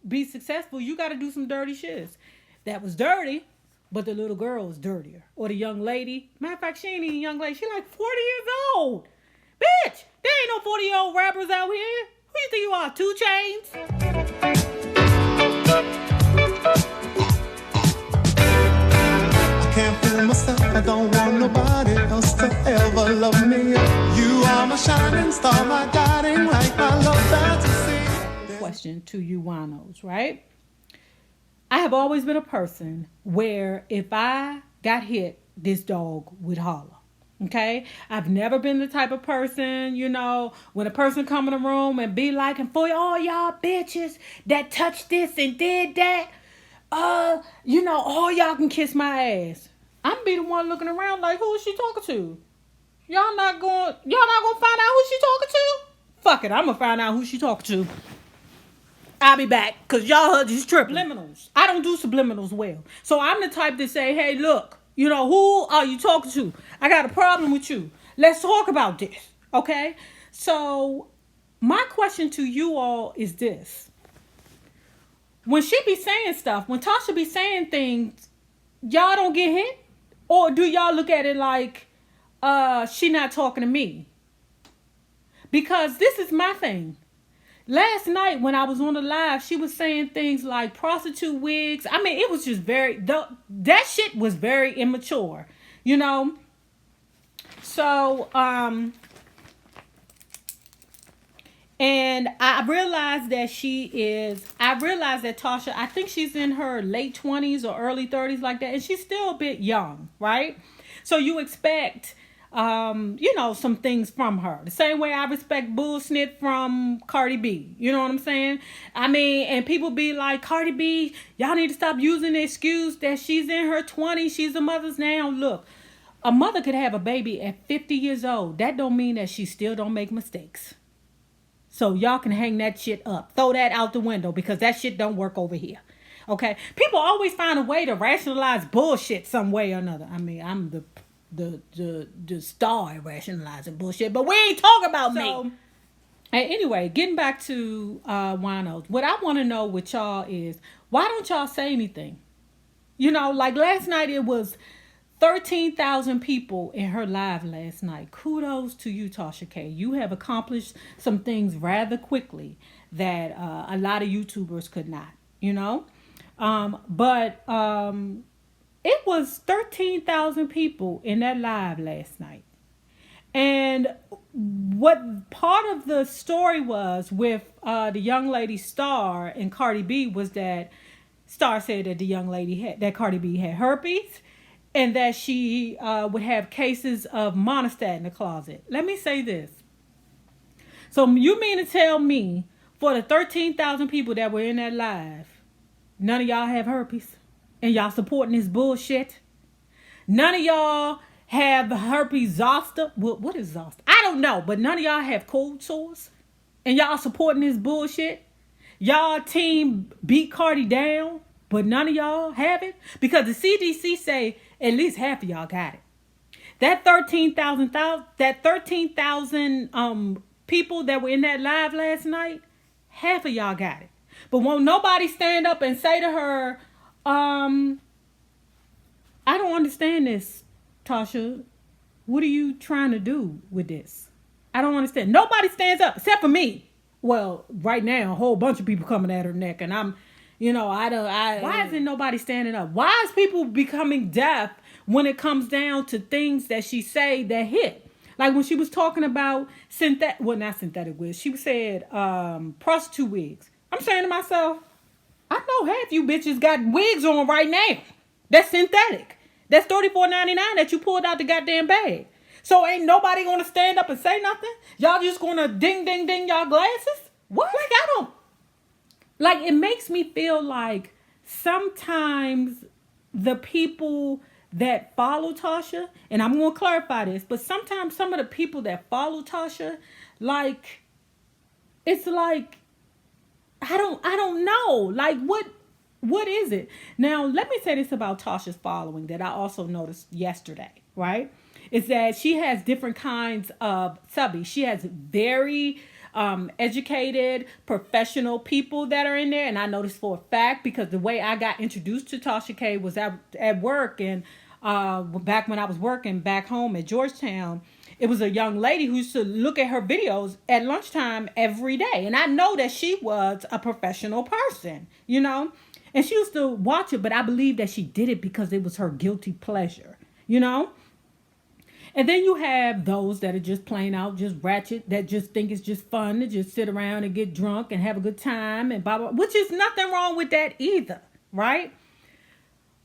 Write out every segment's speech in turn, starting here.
be successful, you got to do some dirty shits. That was dirty, but the little girl was dirtier. Or the young lady. Matter of fact, she ain't even a young lady. She like 40 years old. Bitch, there ain't no 40-year-old rappers out here. Who you think you are, 2 Chainz? I can't fool myself. I don't want nobody else to ever love me. You are my shining star, my guiding light, my love fantasy. Question to you winos, right? I have always been a person where if I got hit, this dog would holler. Okay? I've never been the type of person, when a person come in the room and be like, and for all y'all bitches that touched this and did that, all y'all can kiss my ass. I'm be the one looking around like, who is she talking to? Y'all not gonna find out who she talking to? Fuck it, I'm gonna find out who she talking to. I'll be back, because y'all heard these subliminals. I don't do subliminals well. So I'm the type to say, hey, look, who are you talking to? I got a problem with you. Let's talk about this, okay? So my question to you all is this. When she be saying stuff, when Tasha be saying things, y'all don't get hit? Or do y'all look at it like, she not talking to me? Because this is my thing. Last night when I was on the live, she was saying things like prostitute wigs. I mean, it was just that shit was very immature, So, and I realized that Tasha, I think she's in her late 20s or early 30s like that. And she's still a bit young, right? So you expect some things from her. The same way I respect bullshit from Cardi B. You know what I'm saying? I mean, and people be like, Cardi B, y'all need to stop using the excuse that she's in her 20s. She's a mother's now. Look, a mother could have a baby at 50 years old. That don't mean that she still don't make mistakes. So y'all can hang that shit up. Throw that out the window, because that shit don't work over here. Okay? People always find a way to rationalize bullshit some way or another. I mean, I'm the star at rationalizing bullshit, but we ain't talking about me. And anyway, getting back to winos, what I want to know with y'all is, why don't y'all say anything? Like last night it was 13,000 people in her live last night. Kudos to you, Tasha K. You have accomplished some things rather quickly that a lot of YouTubers could not, but it was 13,000 people in that live last night. And what part of the story was with the young lady Star and Cardi B was that Star said that that Cardi B had herpes, and that she would have cases of Monistat in the closet. Let me say this. So you mean to tell me, for the 13,000 people that were in that live, none of y'all have herpes? And y'all supporting this bullshit? None of y'all have herpes zoster. What is zoster? I don't know. But none of y'all have cold sores? And y'all supporting this bullshit? Y'all team beat Cardi down, but none of y'all have it? Because the CDC say at least half of y'all got it. That 13,000 people that were in that live last night, half of y'all got it. But won't nobody stand up and say to her, I don't understand this, Tasha. What are you trying to do with this? I don't understand. Nobody stands up except for me. Well, right now, a whole bunch of people coming at her neck, and I'm, why isn't nobody standing up? Why is people becoming deaf when it comes down to things that she say that hit? Like when she was talking about not synthetic wigs. She said prostitute wigs. I'm saying to myself, I know half you bitches got wigs on right now. That's synthetic. That's $34.99 that you pulled out the goddamn bag. So ain't nobody gonna stand up and say nothing? Y'all just gonna ding, ding, ding y'all glasses? What? It makes me feel like sometimes the people that follow Tasha, and I'm gonna clarify this, but sometimes some of the people that follow Tasha, it's like, I don't know. What is it? Now, let me say this about Tasha's following that I also noticed yesterday, right? Is that she has different kinds of subbies. She has very educated, professional people that are in there. And I know this for a fact because the way I got introduced to Tasha K was at work. And back when I was working back home at Georgetown, it was a young lady who used to look at her videos at lunchtime every day. And I know that she was a professional person, you know. And she used to watch it, but I believe that she did it because it was her guilty pleasure, you know. And then you have those that are just plain out, just ratchet, that just think it's just fun to just sit around and get drunk and have a good time and blah, blah, which is nothing wrong with that either, right?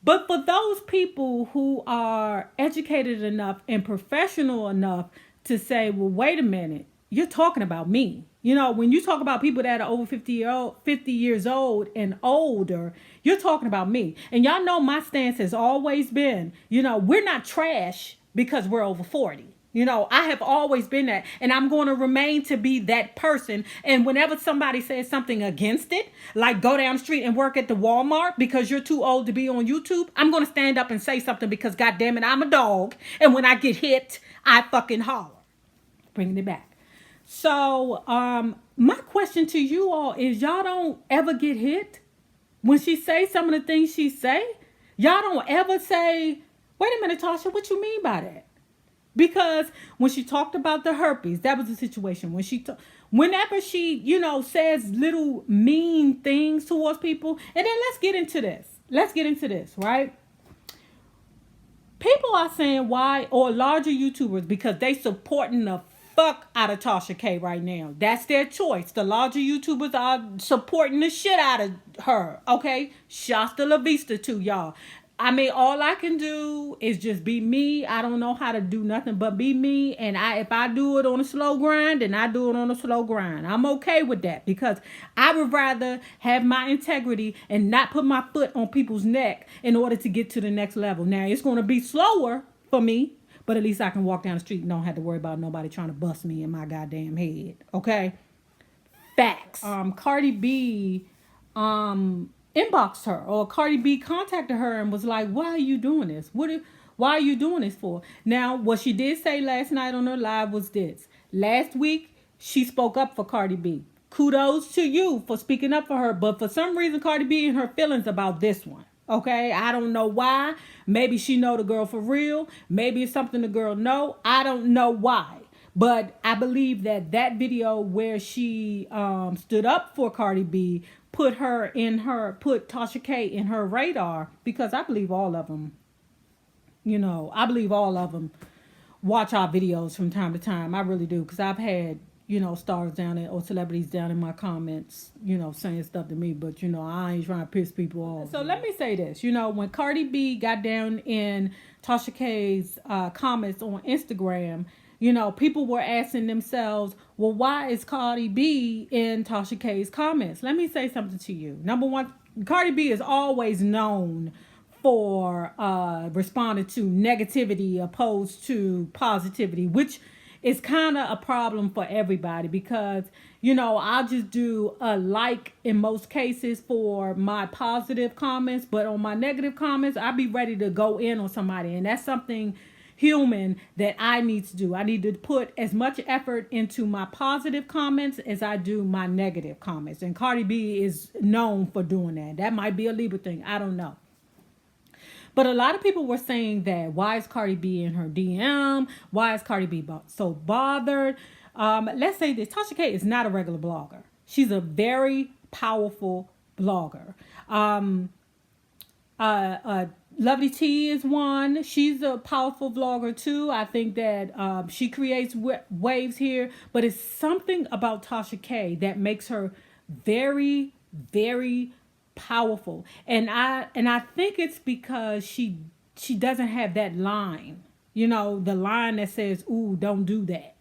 But for those people who are educated enough and professional enough to say, well, wait a minute, you're talking about me. You know, when you talk about people that are over 50 years old and older, you're talking about me. And y'all know my stance has always been, you know, we're not trash because we're over 40. You know, I have always been that, and I'm going to remain to be that person. And whenever somebody says something against it, like go down the street and work at the Walmart because you're too old to be on YouTube, I'm going to stand up and say something because, goddamn it, I'm a dog. And when I get hit, I fucking holler. Bringing it back. So, my question to you all is, y'all don't ever get hit when she say some of the things she say? Y'all don't ever say, wait a minute, Tasha, what you mean by that? Because when she talked about the herpes, that was the situation. Whenever she, you know, says little mean things towards people, and then let's get into this, right? People are saying why, or larger YouTubers, because they supporting the fuck out of Tasha K right now. That's their choice. The larger YouTubers are supporting the shit out of her. Okay? Shasta La Vista to y'all. I mean, all I can do is just be me. I don't know how to do nothing but be me. And if I do it on a slow grind, then I do it on a slow grind. I'm okay with that because I would rather have my integrity and not put my foot on people's neck in order to get to the next level. Now, it's going to be slower for me, but at least I can walk down the street and don't have to worry about nobody trying to bust me in my goddamn head. Okay? Facts. Cardi B, inboxed her, or Cardi B contacted her and was like, why are you doing this? Why are you doing this for? Now, what she did say last night on her live was this. Last week, she spoke up for Cardi B. Kudos to you for speaking up for her. But for some reason, Cardi B in her feelings about this one. Okay, I don't know why. Maybe she know the girl for real.Maybe it's something the girl know. I don't know why. But I believe that video where she stood up for Cardi B put Tasha K in her radar, because I believe all of them, watch our videos from time to time. I really do, because I've had, stars down there or celebrities down in my comments, saying stuff to me, but, I ain't trying to piss people off. So let me say this, when Cardi B got down in Tasha K's comments on Instagram, people were asking themselves, well, why is Cardi B in Tasha K's comments? Let me say something to you. Number one, Cardi B is always known for responding to negativity opposed to positivity, which is kind of a problem for everybody because, I'll just do a like in most cases for my positive comments, but on my negative comments, I'll be ready to go in on somebody. And that's something human that I need to do. I need to put as much effort into my positive comments as I do my negative comments. And Cardi B is known for doing that. That might be a Libra thing. I don't know. But a lot of people were saying that, why is Cardi B in her DM? Why is Cardi B so bothered? Let's say this. Tasha K is not a regular blogger. She's a very powerful blogger. Lovely T is one. She's a powerful vlogger too. I think that she creates waves here. But it's something about Tasha K that makes her very, very powerful. And I think it's because she doesn't have that line. The line that says, ooh, don't do that.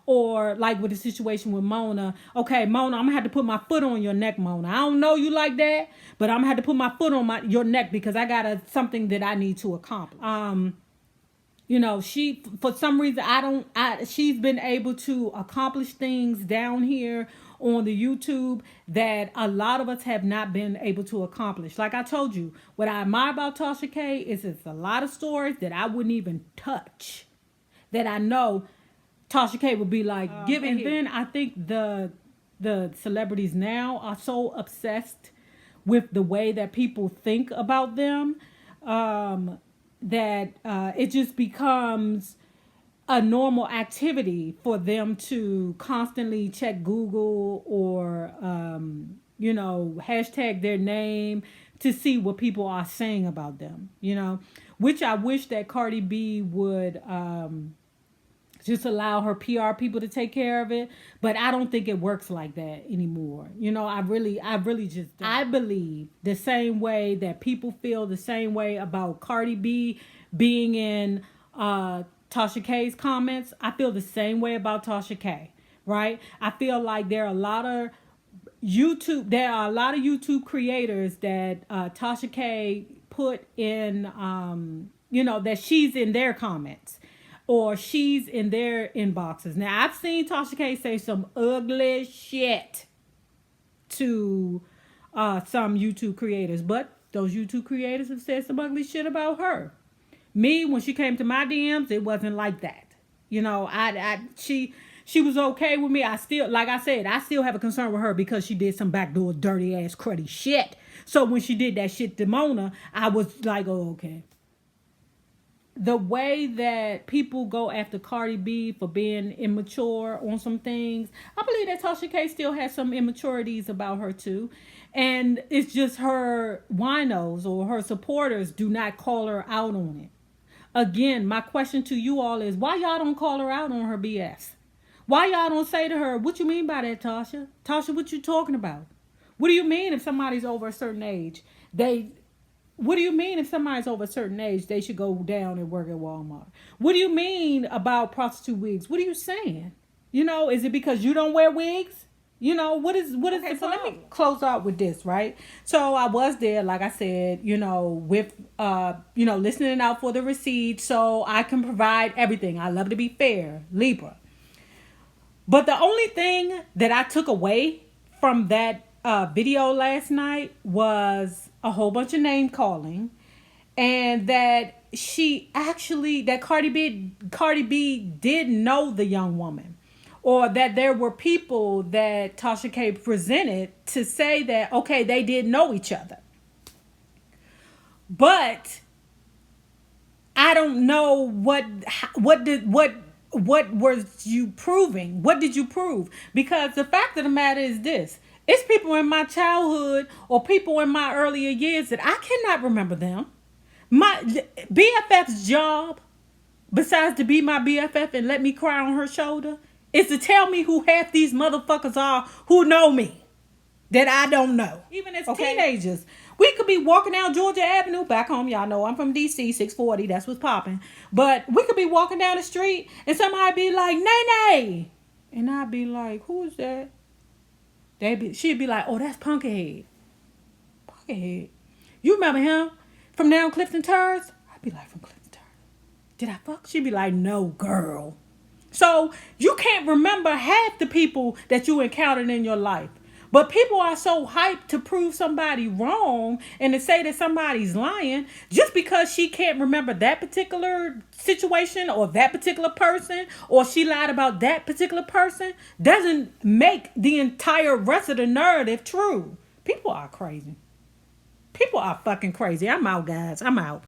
Or like with the situation with Mona. Okay, Mona, I'm going to have to put my foot on your neck, Mona. I don't know you like that, but I'm going to have to put my foot on your neck because I got something that I need to accomplish. She, for some reason, she's been able to accomplish things down here on the YouTube that a lot of us have not been able to accomplish. Like I told you, what I admire about Tasha K is it's a lot of stories that I wouldn't even touch, that I know Tasha K would be like, give it. And then I think the celebrities now are so obsessed with the way that people think about them, that it just becomes a normal activity for them to constantly check Google or hashtag their name to see what people are saying about them, which I wish that Cardi B would just allow her PR people to take care of it, but I don't think it works like that anymore. I really just don't. I believe the same way that people feel the same way about Cardi B being in Tasha K's comments. I feel the same way about Tasha K, right? I feel like there are a lot of YouTube creators that Tasha K put in, that she's in their comments or she's in their inboxes. Now, I've seen Tasha K say some ugly shit to some YouTube creators, but those YouTube creators have said some ugly shit about her. Me, when she came to my DMs, it wasn't like that. She was okay with me. I still, like I said, I still have a concern with her because she did some backdoor dirty ass cruddy shit. So when she did that shit to Mona, I was like, oh, okay. The way that people go after Cardi B for being immature on some things, I believe that Tasha K still has some immaturities about her too. And it's just her winos or her supporters do not call her out on it. Again, my question to you all is, why y'all don't call her out on her BS? Why y'all don't say to her, what you mean by that, Tasha? Tasha, what you talking about? What do you mean if somebody's over a certain age? What do you mean if somebody's over a certain age, they should go down and work at Walmart? What do you mean about prostitute wigs? What are you saying? Is it because you don't wear wigs? What is the problem? So let me close out with this, right? So I was there, like I said, with, listening out for the receipt so I can provide everything. I love to be fair, Libra. But the only thing that I took away from that video last night was a whole bunch of name calling, and that Cardi B did know the young woman, or that there were people that Tasha K presented to say that, okay, they did know each other. But I don't know what was you proving? What did you prove? Because the fact of the matter is this. It's people in my childhood or people in my earlier years that I cannot remember them. My BFF's job, besides to be my BFF and let me cry on her shoulder, is to tell me who half these motherfuckers are who know me that I don't know. Even as teenagers. We could be walking down Georgia Avenue back home. Y'all know I'm from DC, 640. That's what's popping. But we could be walking down the street and somebody be like, Nay. And I'd be like, who is that? She'd be like, oh, that's Punkerhead. Punkerhead. You remember him from down Clifton Terrace? I'd be like, from Clifton Terrace. Did I fuck? She'd be like, no, girl. So you can't remember half the people that you encountered in your life. But people are so hyped to prove somebody wrong and to say that somebody's lying just because she can't remember that particular situation or that particular person, or she lied about that particular person, doesn't make the entire rest of the narrative true. People are crazy. People are fucking crazy. I'm out, guys. I'm out.